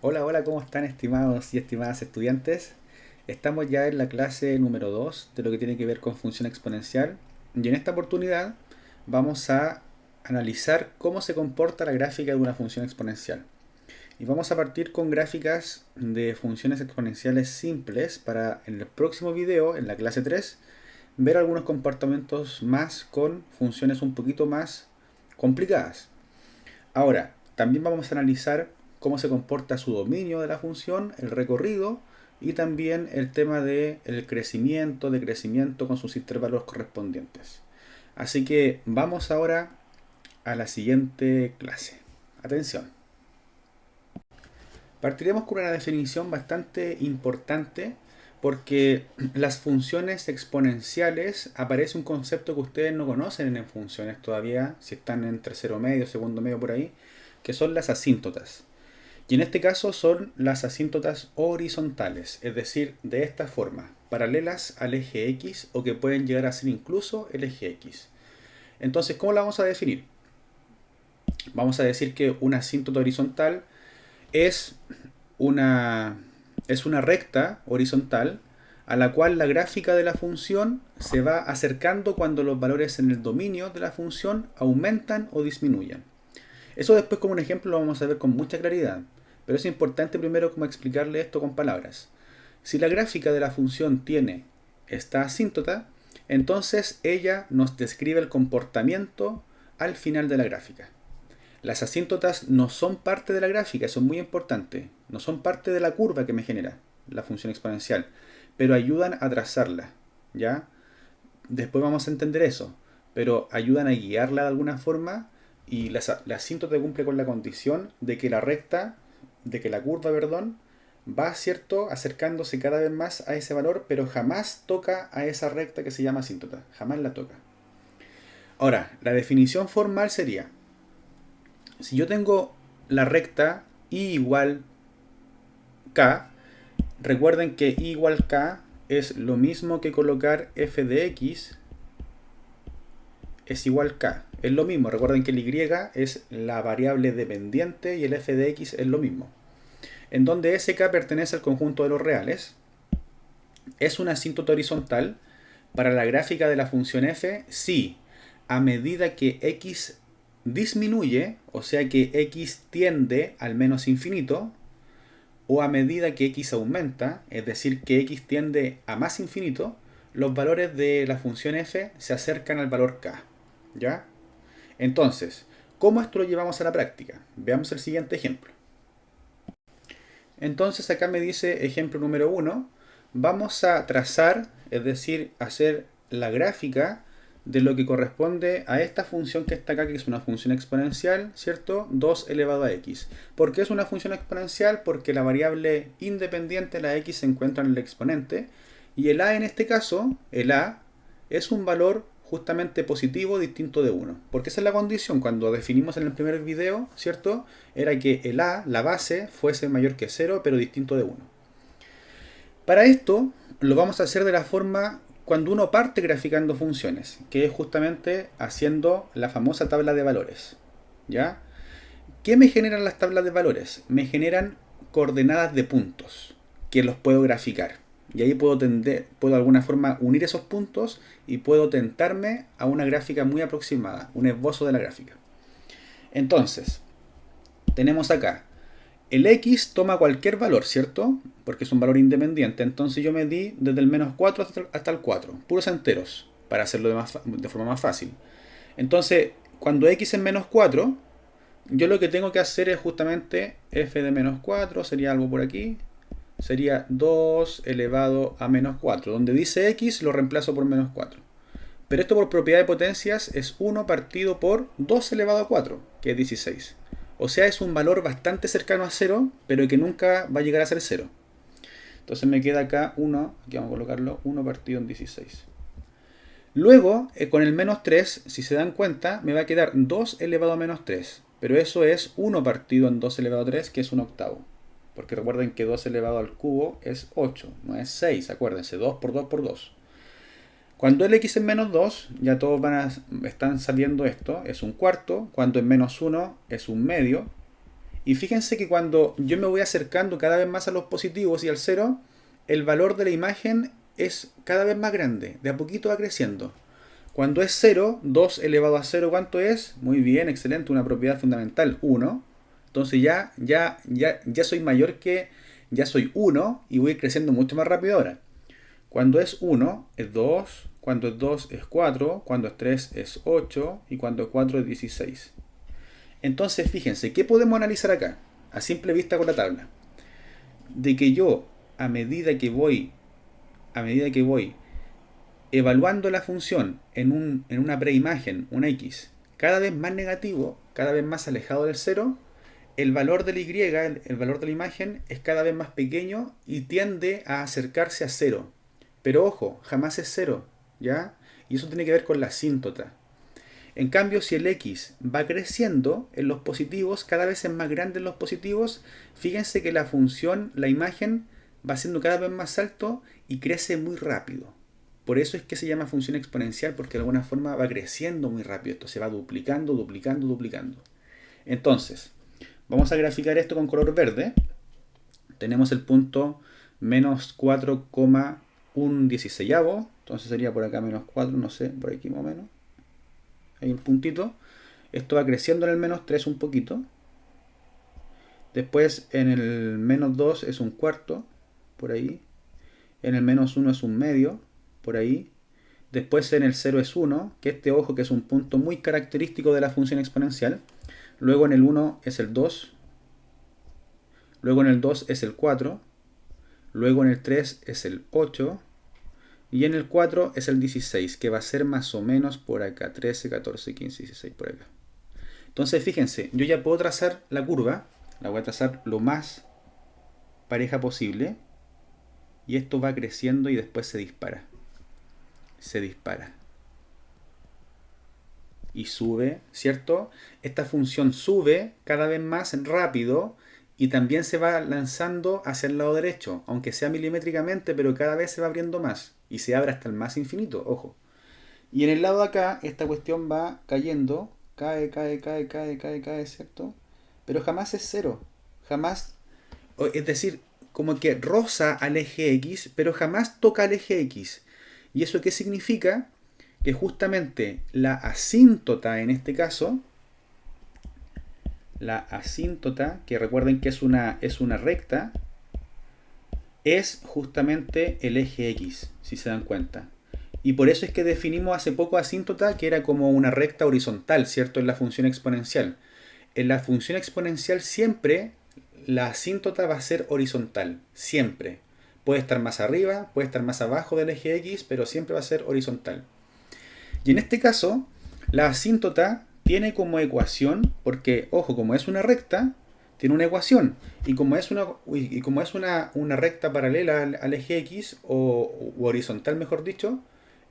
Hola, hola, ¿cómo están estimados y estimadas estudiantes? Estamos ya en la clase número 2 de lo que tiene que ver con función exponencial y en esta oportunidad vamos a analizar cómo se comporta la gráfica de una función exponencial. Y vamos a partir con gráficas de funciones exponenciales simples para en el próximo video, en la clase 3, ver algunos comportamientos más con funciones un poquito más complicadas. Ahora, también vamos a analizar cómo se comporta su dominio de la función, el recorrido y también el tema del crecimiento, decrecimiento con sus intervalos correspondientes. Así que vamos ahora a la siguiente clase. Atención. Partiremos con una definición bastante importante porque las funciones exponenciales aparece un concepto que ustedes no conocen en funciones todavía, si están en tercero medio, segundo medio por ahí, que son las asíntotas. Y en este caso son las asíntotas horizontales, es decir, de esta forma, paralelas al eje X o que pueden llegar a ser incluso el eje X. Entonces, ¿cómo la vamos a definir? Vamos a decir que una asíntota horizontal es una, es una recta horizontal a la cual la gráfica de la función se va acercando cuando los valores en el dominio de la función aumentan o disminuyen. Eso después como un ejemplo lo vamos a ver con mucha claridad, pero es importante primero como explicarle esto con palabras. Si la gráfica de la función tiene esta asíntota, entonces ella nos describe el comportamiento al final de la gráfica. Las asíntotas no son parte de la gráfica, eso es muy importante. No son parte de la curva que me genera la función exponencial, pero ayudan a trazarla, ¿ya? Después vamos a entender eso, pero ayudan a guiarla de alguna forma y la asíntota cumple con la condición de que la curva, perdón, va, cierto, acercándose cada vez más a ese valor, pero jamás toca a esa recta que se llama asíntota, jamás la toca. Ahora, la definición formal sería, si yo tengo la recta y igual k, recuerden que y igual k es lo mismo que colocar f de x es igual k. Es lo mismo, recuerden que el y es la variable dependiente y el f de x es lo mismo. En donde sk pertenece al conjunto de los reales, es una asíntota horizontal para la gráfica de la función f si a medida que x disminuye, o sea que x tiende al menos infinito, o a medida que x aumenta, es decir, que x tiende a más infinito, los valores de la función f se acercan al valor k. ¿Ya? Entonces, ¿cómo esto lo llevamos a la práctica? Veamos el siguiente ejemplo. Entonces acá me dice ejemplo número 1, vamos a trazar, es decir, hacer la gráfica de lo que corresponde a esta función que está acá, que es una función exponencial, ¿cierto? 2 elevado a x. ¿Por qué es una función exponencial? Porque la variable independiente, la x, se encuentra en el exponente, y el a en este caso, el a, es un valor justamente positivo distinto de 1. Porque esa es la condición cuando definimos en el primer video, ¿cierto? Era que el a, la base, fuese mayor que 0, pero distinto de 1. Para esto lo vamos a hacer de la forma cuando uno parte graficando funciones, que es justamente haciendo la famosa tabla de valores. ¿Ya? ¿Qué me generan las tablas de valores? Me generan coordenadas de puntos que los puedo graficar. Y ahí puedo de alguna forma unir esos puntos y puedo tentarme a una gráfica muy aproximada, un esbozo de la gráfica. Entonces, tenemos acá, el x toma cualquier valor, ¿cierto? Porque es un valor independiente. Entonces yo me di desde el menos 4 hasta el 4, puros enteros, para hacerlo de forma más fácil. Entonces, cuando x es menos 4, yo lo que tengo que hacer es justamente f de menos 4, sería algo por aquí, sería 2 elevado a menos 4. Donde dice x lo reemplazo por menos 4. Pero esto por propiedad de potencias es 1 partido por 2 elevado a 4, que es 16. O sea, es un valor bastante cercano a 0, pero que nunca va a llegar a ser 0. Entonces me queda acá 1, aquí vamos a colocarlo, 1 partido en 16. Luego, con el menos 3, si se dan cuenta, me va a quedar 2 elevado a menos 3. Pero eso es 1 partido en 2 elevado a 3, que es un octavo. Porque recuerden que 2 elevado al cubo es 8, no es 6, acuérdense, 2 por 2 por 2. Cuando el x es menos 2, ya todos están sabiendo esto, es un cuarto. Cuando es menos 1 es un medio. Y fíjense que cuando yo me voy acercando cada vez más a los positivos y al cero, el valor de la imagen es cada vez más grande, de a poquito va creciendo. Cuando es cero, 2 elevado a cero, ¿cuánto es? Muy bien, excelente, una propiedad fundamental, 1. Entonces ya soy mayor que, ya soy 1 y voy creciendo mucho más rápido ahora. Cuando es 1 es 2, cuando es 2 es 4, cuando es 3 es 8 y cuando es 4 es 16. Entonces, fíjense, ¿qué podemos analizar acá? A simple vista con la tabla. De que yo, a medida que voy evaluando la función en una preimagen, un x, cada vez más negativo, cada vez más alejado del cero, el valor de la y, el valor de la imagen, es cada vez más pequeño y tiende a acercarse a cero. Pero ojo, jamás es cero, ¿ya? Y eso tiene que ver con la asíntota. En cambio, si el x va creciendo en los positivos, cada vez es más grande en los positivos, fíjense que la función, la imagen, va siendo cada vez más alto y crece muy rápido. Por eso es que se llama función exponencial, porque de alguna forma va creciendo muy rápido. Esto se va duplicando, duplicando, duplicando. Entonces, vamos a graficar esto con color verde. Tenemos el punto menos 4,116. Entonces sería por acá menos 4, no sé, por aquí más o menos. Hay un puntito. Esto va creciendo en el menos 3 un poquito. Después en el menos 2 es un cuarto, por ahí. En el menos 1 es un medio, por ahí. Después en el 0 es 1, que este, ojo, que es un punto muy característico de la función exponencial. Luego en el 1 es el 2. Luego en el 2 es el 4. Luego en el 3 es el 8. Y en el 4 es el 16, que va a ser más o menos por acá. 13, 14, 15, 16, por acá. Entonces fíjense, yo ya puedo trazar la curva. La voy a trazar lo más pareja posible. Y esto va creciendo y después se dispara. Se dispara. Y sube, ¿cierto? Esta función sube cada vez más rápido y también se va lanzando hacia el lado derecho, aunque sea milimétricamente, pero cada vez se va abriendo más y se abre hasta el más infinito, ojo. Y en el lado de acá, esta cuestión va cayendo, cae, cae, cae, cae, cae, cae, ¿cierto? Pero jamás es cero, jamás, es decir, como que roza al eje X, pero jamás toca al eje X. ¿Y eso qué significa? Que justamente la asíntota en este caso, la asíntota, que recuerden que es una recta, es justamente el eje X, si se dan cuenta. Y por eso es que definimos hace poco asíntota, que era como una recta horizontal, ¿cierto? En la función exponencial. En la función exponencial siempre la asíntota va a ser horizontal, siempre. Puede estar más arriba, puede estar más abajo del eje X, pero siempre va a ser horizontal. Y en este caso, la asíntota tiene como ecuación, porque, ojo, como es una recta, tiene una ecuación. Y como es una recta paralela al eje X, o horizontal mejor dicho,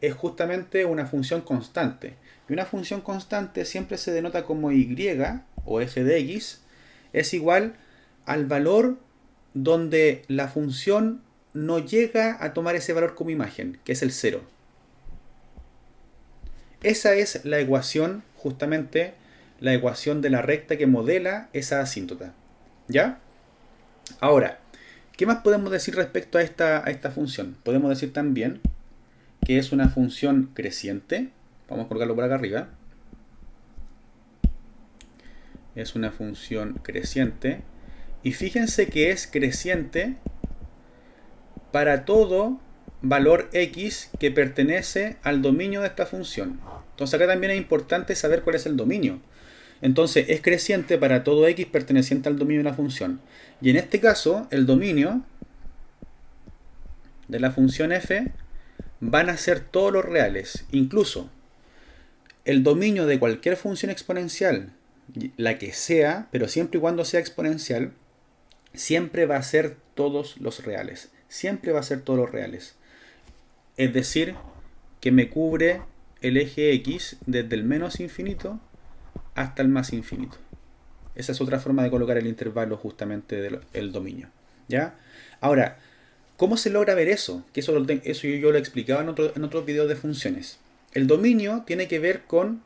es justamente una función constante. Y una función constante siempre se denota como y, o f de x, es igual al valor donde la función no llega a tomar ese valor como imagen, que es el 0. Esa es la ecuación, justamente, la ecuación de la recta que modela esa asíntota. ¿Ya? Ahora, ¿qué más podemos decir respecto a esta función? Podemos decir también que es una función creciente. Vamos a colocarlo por acá arriba. Es una función creciente. Y fíjense que es creciente para todo valor x que pertenece al dominio de esta función. Entonces acá también es importante saber cuál es el dominio. Entonces es creciente para todo x perteneciente al dominio de la función. Y en este caso, el dominio de la función f van a ser todos los reales. Incluso el dominio de cualquier función exponencial, la que sea, pero siempre y cuando sea exponencial, siempre va a ser todos los reales. Siempre va a ser todos los reales. Es decir, que me cubre el eje x desde el menos infinito hasta el más infinito. Esa es otra forma de colocar el intervalo justamente del dominio. ¿Ya? Ahora, ¿cómo se logra ver eso? Que eso yo lo he explicado en otros videos de funciones. El dominio tiene que ver con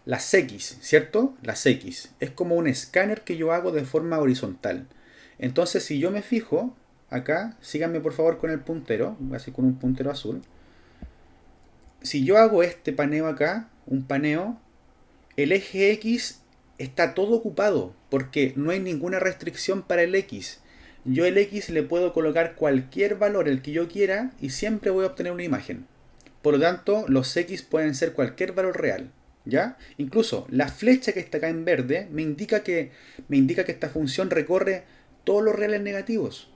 las X, ¿cierto? Las X. Es como un escáner que yo hago de forma horizontal. Entonces, si yo me fijo acá, síganme por favor con el puntero, así con un puntero azul. Si yo hago este paneo acá, un paneo, el eje X está todo ocupado porque no hay ninguna restricción para el X. Yo el X le puedo colocar cualquier valor, el que yo quiera, y siempre voy a obtener una imagen. Por lo tanto, los X pueden ser cualquier valor real. ¿Ya? Incluso la flecha que está acá en verde me indica que esta función recorre todos los reales negativos.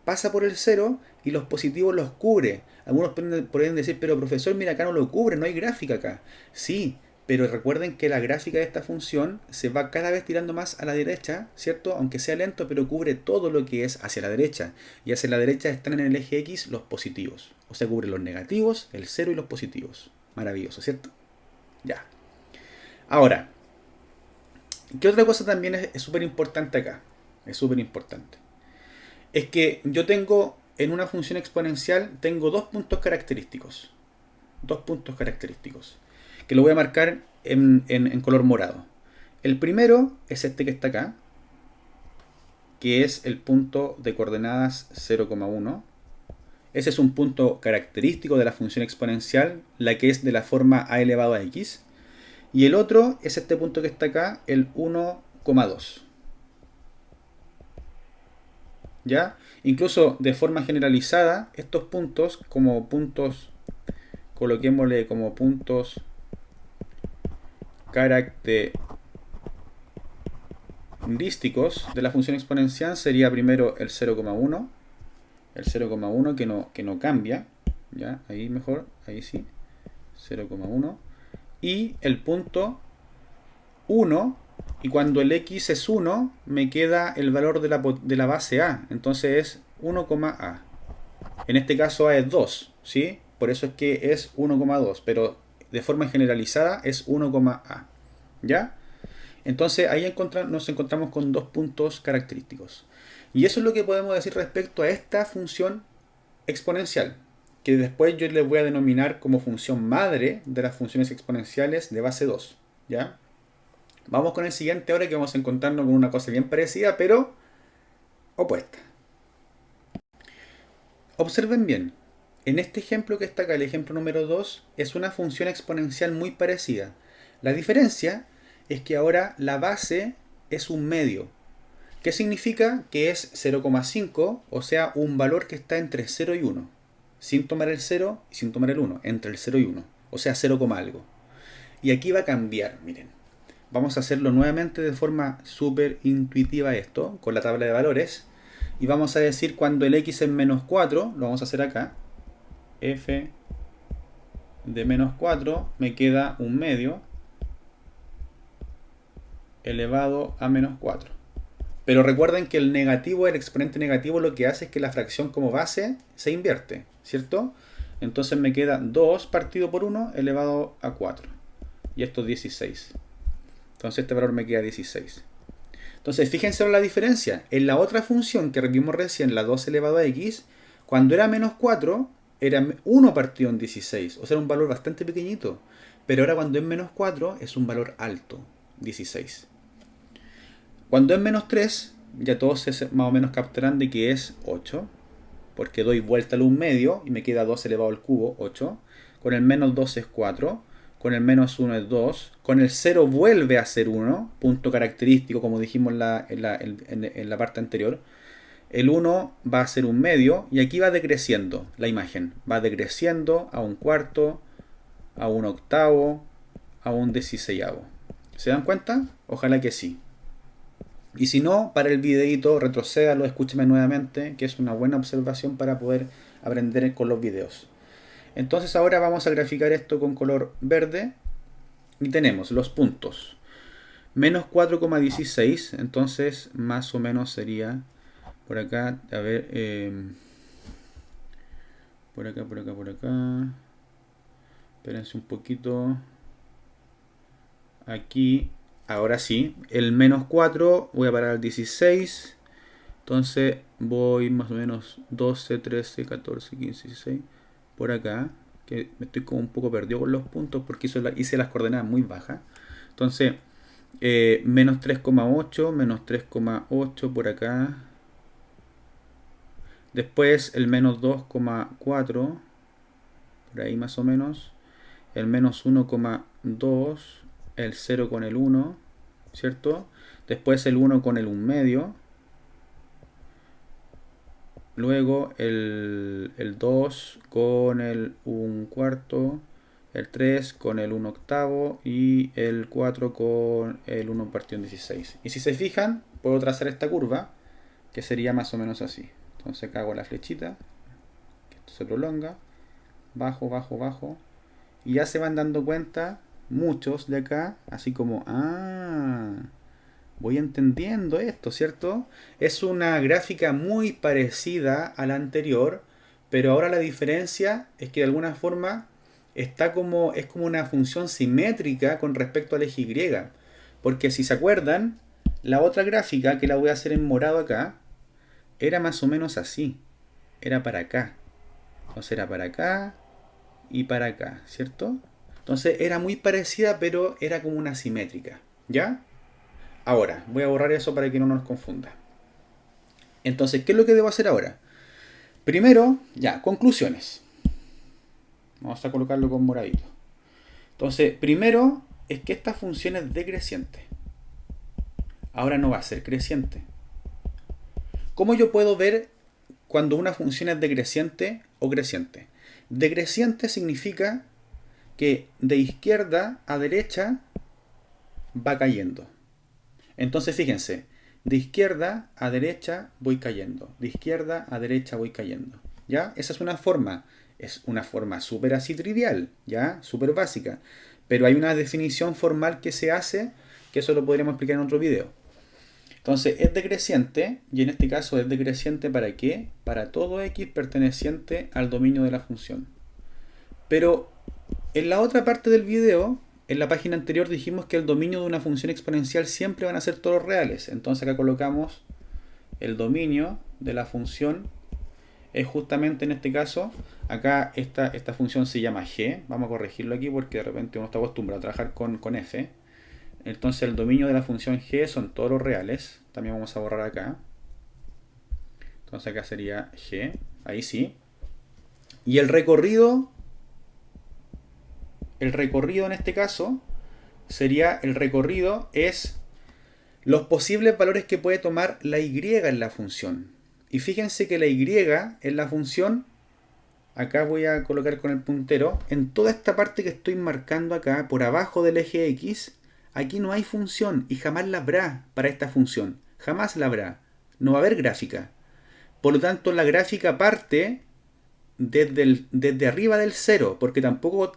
Pasa por el cero y los positivos los cubre. Algunos pueden decir, pero profesor, mira, acá no lo cubre, no hay gráfica acá. Sí, pero recuerden que la gráfica de esta función se va cada vez tirando más a la derecha, ¿cierto? Aunque sea lento, pero cubre todo lo que es hacia la derecha. Y hacia la derecha están en el eje X los positivos. O sea, cubre los negativos, el cero y los positivos. Maravilloso, ¿cierto? Ya. Ahora, ¿qué otra cosa también es súper importante acá? Es súper importante. Es que yo tengo, en una función exponencial, tengo dos puntos característicos. Dos puntos característicos. Que lo voy a marcar en color morado. El primero es este que está acá, que es el punto de coordenadas 0,1. Ese es un punto característico de la función exponencial, la que es de la forma a elevado a x. Y el otro es este punto que está acá, el 1,2. ¿Ya? Incluso de forma generalizada, estos puntos, como puntos, coloquémosle como puntos característicos de la función exponencial, sería primero el 0,1. El 0,1 que no cambia. ¿Ya? Ahí mejor, ahí sí. 0,1. Y el punto 1, y cuando el x es 1, me queda el valor de la base a. Entonces es 1,a. En este caso a es 2, ¿sí? Por eso es que es 1,2, pero de forma generalizada es 1,a. ¿Ya? Entonces ahí nos encontramos con dos puntos característicos. Y eso es lo que podemos decir respecto a esta función exponencial, que después yo le voy a denominar como función madre de las funciones exponenciales de base 2. ¿Ya? Vamos con el siguiente ahora, que vamos a encontrarnos con una cosa bien parecida, pero opuesta. Observen bien. En este ejemplo que está acá, el ejemplo número 2, es una función exponencial muy parecida. La diferencia es que ahora la base es un medio. ¿Qué significa? Que es 0,5, o sea, un valor que está entre 0 y 1. Sin tomar el 0 y sin tomar el 1. Entre el 0 y 1. O sea, 0, algo. Y aquí va a cambiar, miren. Vamos a hacerlo nuevamente de forma súper intuitiva esto, con la tabla de valores. Y vamos a decir cuando el x es menos 4, lo vamos a hacer acá. F de menos 4 me queda un medio elevado a menos 4. Pero recuerden que el negativo, el exponente negativo, lo que hace es que la fracción como base se invierte, ¿cierto? Entonces me queda 2 partido por 1 elevado a 4. Y esto es 16. Entonces este valor me queda 16. Entonces fíjense en la diferencia. En la otra función que vimos recién, la 2 elevado a x, cuando era menos 4, era 1 partido en 16. O sea, era un valor bastante pequeñito. Pero ahora cuando es menos 4, es un valor alto, 16. Cuando es menos 3, ya todos más o menos captarán de que es 8. Porque doy vuelta al 1 medio y me queda 2 elevado al cubo, 8. Con el menos 2 es 4. Con el menos 1 es 2. Con el 0 vuelve a ser 1. Punto característico, como dijimos en la parte anterior. El 1 va a ser un medio. Y aquí va decreciendo la imagen. Va decreciendo a un cuarto, a un octavo, a un 16avo. ¿Se dan cuenta? Ojalá que sí. Y si no, para el videito, retrocédalo, escúcheme nuevamente, que es una buena observación para poder aprender con los videos. Entonces ahora vamos a graficar esto con color verde y tenemos los puntos. Menos 4,16, entonces más o menos sería por acá, a ver, por acá, por acá, por acá. Espérense un poquito. Aquí, ahora sí, el menos 4, voy a parar al 16. Entonces voy más o menos 12, 13, 14, 15, 16. Por acá, que me estoy como un poco perdido con los puntos porque hice las coordenadas muy bajas. Entonces, menos 3,8, menos 3,8 por acá. Después el menos 2,4, por ahí más o menos. El menos 1,2, el 0 con el 1, ¿cierto? Después el 1 con el 1 medio. Luego el 2 con el 1 cuarto. El 3 con el 1 octavo y el 4 con el 1 partido en 16. Y si se fijan, puedo trazar esta curva, que sería más o menos así. Entonces acá hago la flechita, que esto se prolonga, bajo, bajo, bajo, y ya se van dando cuenta muchos de acá, así como, voy entendiendo esto, ¿cierto? Es una gráfica muy parecida a la anterior, pero ahora la diferencia es que de alguna forma es como una función simétrica con respecto al eje Y. Porque si se acuerdan, la otra gráfica, que la voy a hacer en morado acá, era más o menos así. Era para acá. Entonces era para acá y para acá, ¿cierto? Entonces era muy parecida, pero era como una simétrica. ¿Ya? Ahora, voy a borrar eso para que no nos confunda. Entonces, ¿qué es lo que debo hacer ahora? Primero, ya, conclusiones. Vamos a colocarlo con moradito. Entonces, primero es que esta función es decreciente. Ahora no va a ser creciente. ¿Cómo yo puedo ver cuando una función es decreciente o creciente? Decreciente significa que de izquierda a derecha va cayendo. Entonces fíjense, de izquierda a derecha voy cayendo, de izquierda a derecha voy cayendo. ¿Ya? Esa es una forma súper así trivial, ¿ya? Súper básica. Pero hay una definición formal que se hace, que eso lo podríamos explicar en otro video. Entonces es decreciente, y en este caso es decreciente ¿para qué? Para todo x perteneciente al dominio de la función. Pero en la otra parte del video, en la página anterior dijimos que el dominio de una función exponencial siempre van a ser todos reales. Entonces acá colocamos el dominio de la función. Es justamente en este caso, acá esta función se llama g. Vamos a corregirlo aquí porque de repente uno está acostumbrado a trabajar con f. Entonces el dominio de la función g son todos los reales. También vamos a borrar acá. Entonces acá sería g. Ahí sí. Y el recorrido en este caso sería, el recorrido es los posibles valores que puede tomar la y en la función. Y fíjense que la y en la función, acá voy a colocar con el puntero, en toda esta parte que estoy marcando acá, por abajo del eje x, aquí no hay función y jamás la habrá para esta función. Jamás la habrá. No va a haber gráfica. Por lo tanto, la gráfica parte desde arriba del 0, porque tampoco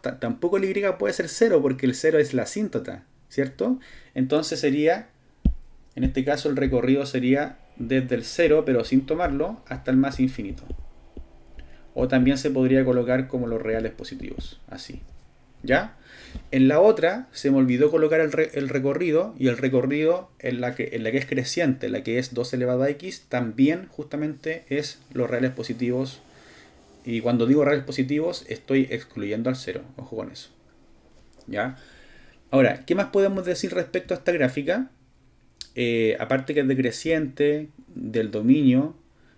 el y puede ser 0, porque el 0 es la asíntota, ¿cierto? Entonces sería, en este caso el recorrido sería desde el 0, pero sin tomarlo, hasta el más infinito. O también se podría colocar como los reales positivos, así. ¿Ya? En la otra se me olvidó colocar el recorrido, y el recorrido en la que es creciente, en la que es 2 elevado a x, también justamente es los reales positivos. Y cuando digo reales positivos, estoy excluyendo al 0. Ojo con eso. ¿Ya? Ahora, ¿qué más podemos decir respecto a esta gráfica? Aparte que es decreciente, del dominio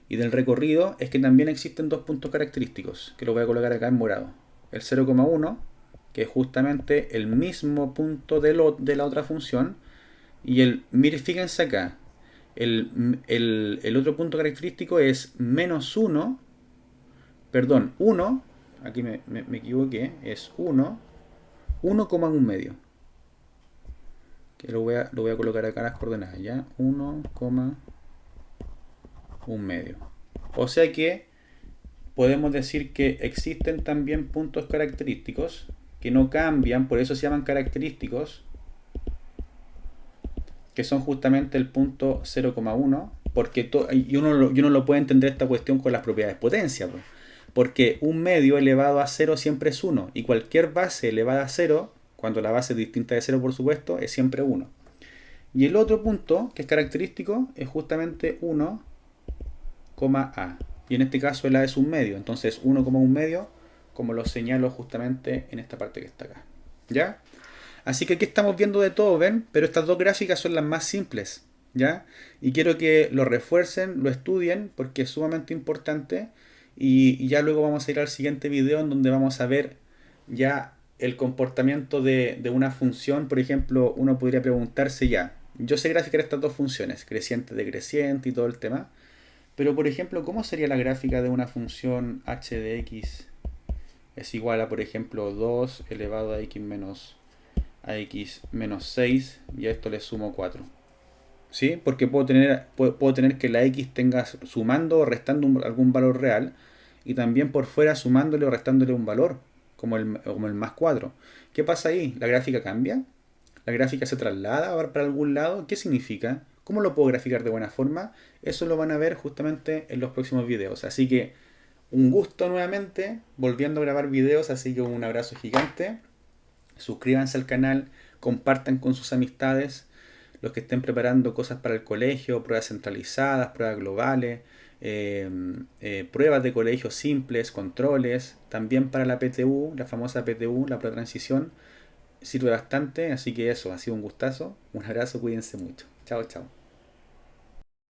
y del recorrido, es que también existen dos puntos característicos, que lo voy a colocar acá en morado. El 0,1, que es justamente el mismo punto de la otra función, y fíjense acá, el otro punto característico es menos 1, perdón, 1, aquí me equivoqué, es 1,1 medio. Que lo voy a colocar acá las coordenadas, ¿ya? 1,1 medio. O sea que podemos decir que existen también puntos característicos que no cambian, por eso se llaman característicos, que son justamente el punto 0,1, porque y uno lo puede entender esta cuestión con las propiedades potencia, pues. Porque un medio elevado a 0 siempre es 1, y cualquier base elevada a 0, cuando la base es distinta de 0 por supuesto, es siempre 1. Y el otro punto que es característico es justamente 1, a. Y en este caso el a es un medio, entonces 1,1 medio, como lo señalo justamente en esta parte que está acá. ¿Ya? Así que aquí estamos viendo de todo, ¿ven? Pero estas dos gráficas son las más simples, ¿ya? Y quiero que lo refuercen, lo estudien, porque es sumamente importante. Y ya luego vamos a ir al siguiente video en donde vamos a ver ya el comportamiento de una función. Por ejemplo, uno podría preguntarse ya, yo sé graficar estas dos funciones, creciente, decreciente y todo el tema. Pero por ejemplo, ¿cómo sería la gráfica de una función h de x es igual a, por ejemplo, 2 elevado a x menos 6 y a esto le sumo 4? ¿Sí? Porque puedo tener que la x tenga sumando o restando algún valor real y también por fuera sumándole o restándole un valor, como el más 4. ¿Qué pasa ahí? ¿La gráfica cambia? ¿La gráfica se traslada ahora para algún lado? ¿Qué significa? ¿Cómo lo puedo graficar de buena forma? Eso lo van a ver justamente en los próximos videos. Así que un gusto nuevamente, volviendo a grabar videos, así que un abrazo gigante. Suscríbanse al canal, compartan con sus amistades, los que estén preparando cosas para el colegio, pruebas centralizadas, pruebas globales, pruebas de colegio simples, controles, también para la PTU, la famosa PTU, la prueba de transición, sirve bastante, así que eso, ha sido un gustazo, un abrazo, cuídense mucho. Chao, chao.